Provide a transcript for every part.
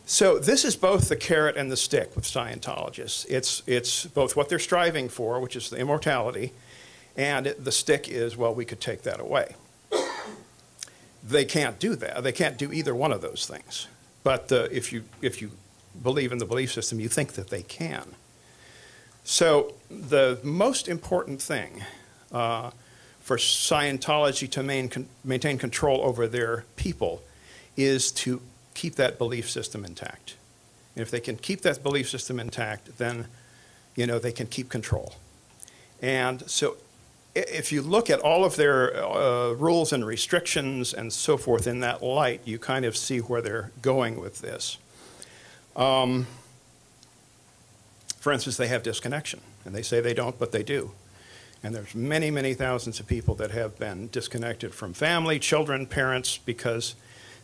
So this is both the carrot and the stick with Scientologists. It's both what they're striving for, which is the immortality, and the stick is, well, we could take that away. They can't do that. They can't do either one of those things. But if you believe in the belief system, you think that they can. So the most important thing for Scientology to maintain control over their people is to keep that belief system intact. And if they can keep that belief system intact, then they can keep control. And so if you look at all of their rules and restrictions and so forth in that light, you kind of see where they're going with this. For instance, they have disconnection, and they say they don't, but they do. And there's many, many thousands of people that have been disconnected from family, children, parents, because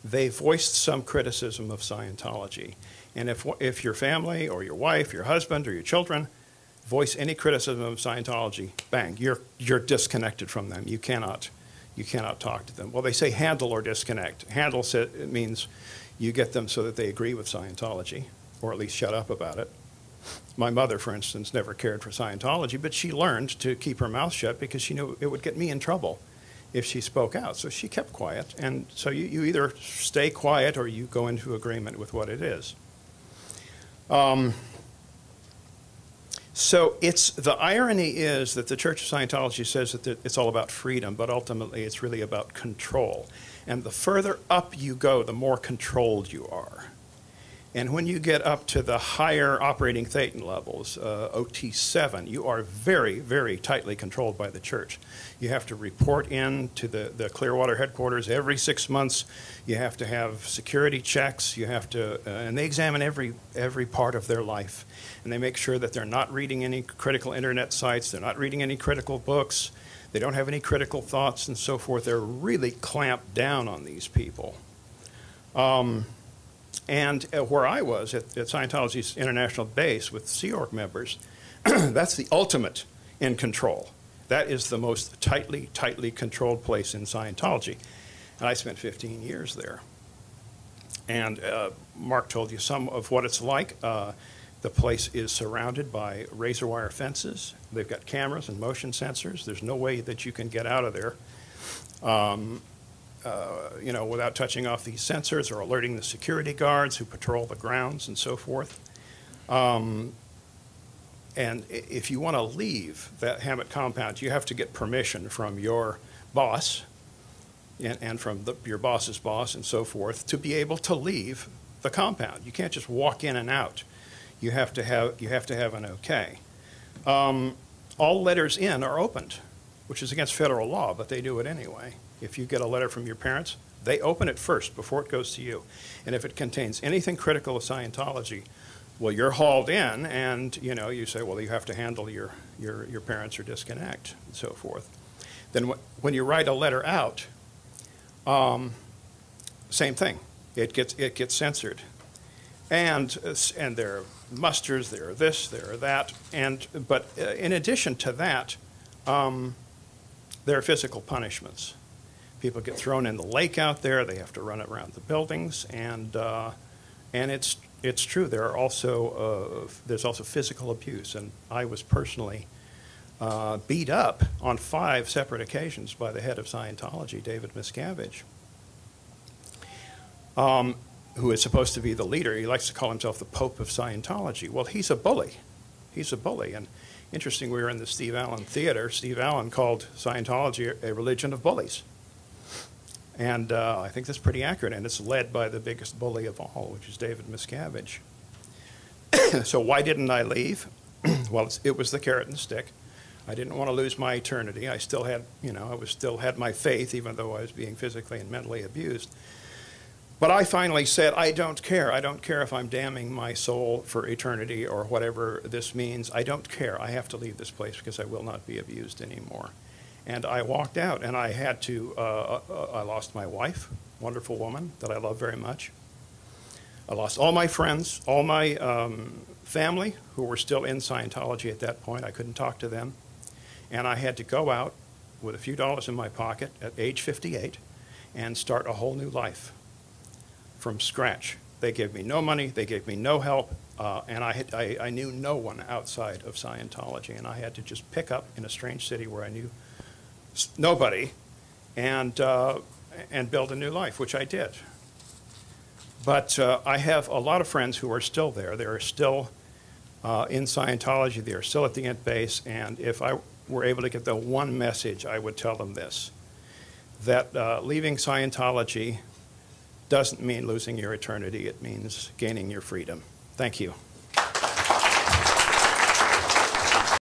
they voiced some criticism of Scientology. And if your family or your wife, your husband, or your children voice any criticism of Scientology, bang, you're disconnected from them. You cannot talk to them. Well, they say handle or disconnect. Handle it means you get them so that they agree with Scientology, or at least shut up about it. My mother, for instance, never cared for Scientology, but she learned to keep her mouth shut because she knew it would get me in trouble if she spoke out. So she kept quiet. And so you either stay quiet or you go into agreement with what it is. So the irony is that the Church of Scientology says that it's all about freedom, but ultimately it's really about control. And the further up you go, the more controlled you are. And when you get up to the higher operating thetan levels, OT7, you are very, very tightly controlled by the church. You have to report in to the Clearwater headquarters every 6 months. You have to have security checks. You have to, and they examine every part of their life. And they make sure that they're not reading any critical internet sites. They're not reading any critical books. They don't have any critical thoughts and so forth. They're really clamped down on these people. And where I was at Scientology's international base with Sea Org members, that's the ultimate in control. That is the most tightly controlled place in Scientology. And I spent 15 years there. And Mark told you some of what it's like. The place is surrounded by razor wire fences. They've got cameras and motion sensors. There's no way that you can get out of there. Without touching off these sensors or alerting the security guards who patrol the grounds and so forth. And if you want to leave that Hammett compound, you have to get permission from your boss and from your boss's boss and so forth to be able to leave the compound. You can't just walk in and out. You have to have an okay. All letters in are opened, which is against federal law, but they do it anyway. If you get a letter from your parents, they open it first before it goes to you. And if it contains anything critical of Scientology, well, you're hauled in and, you say, well, you have to handle your parents or disconnect and so forth. Then when you write a letter out, same thing. It gets censored. And there are musters, there are this, there are that. But in addition to that, there are physical punishments. People get thrown in the lake out there. They have to run around the buildings, and it's true. There's also physical abuse, and I was personally beat up on 5 separate occasions by the head of Scientology, David Miscavige, who is supposed to be the leader. He likes to call himself the Pope of Scientology. Well, he's a bully. He's a bully, and interesting. We were in the Steve Allen Theater. Steve Allen called Scientology a religion of bullies. And I think that's pretty accurate, and it's led by the biggest bully of all, which is David Miscavige. So why didn't I leave? Well, it was the carrot and the stick. I didn't want to lose my eternity. I still had, still had my faith, even though I was being physically and mentally abused. But I finally said, I don't care. I don't care if I'm damning my soul for eternity or whatever this means. I don't care. I have to leave this place because I will not be abused anymore. And I walked out, and I had to, I lost my wife, wonderful woman that I love very much. I lost all my friends, all my family who were still in Scientology at that point. I couldn't talk to them. And I had to go out with a few dollars in my pocket at age 58 and start a whole new life from scratch. They gave me no money. They gave me no help. And I knew no one outside of Scientology. And I had to just pick up in a strange city where I knew nobody and build a new life, which I did. But I have a lot of friends who are still there. They are still in Scientology. They are still at the Int base. And if I were able to get the one message, I would tell them this, that leaving Scientology doesn't mean losing your eternity. It means gaining your freedom. Thank you.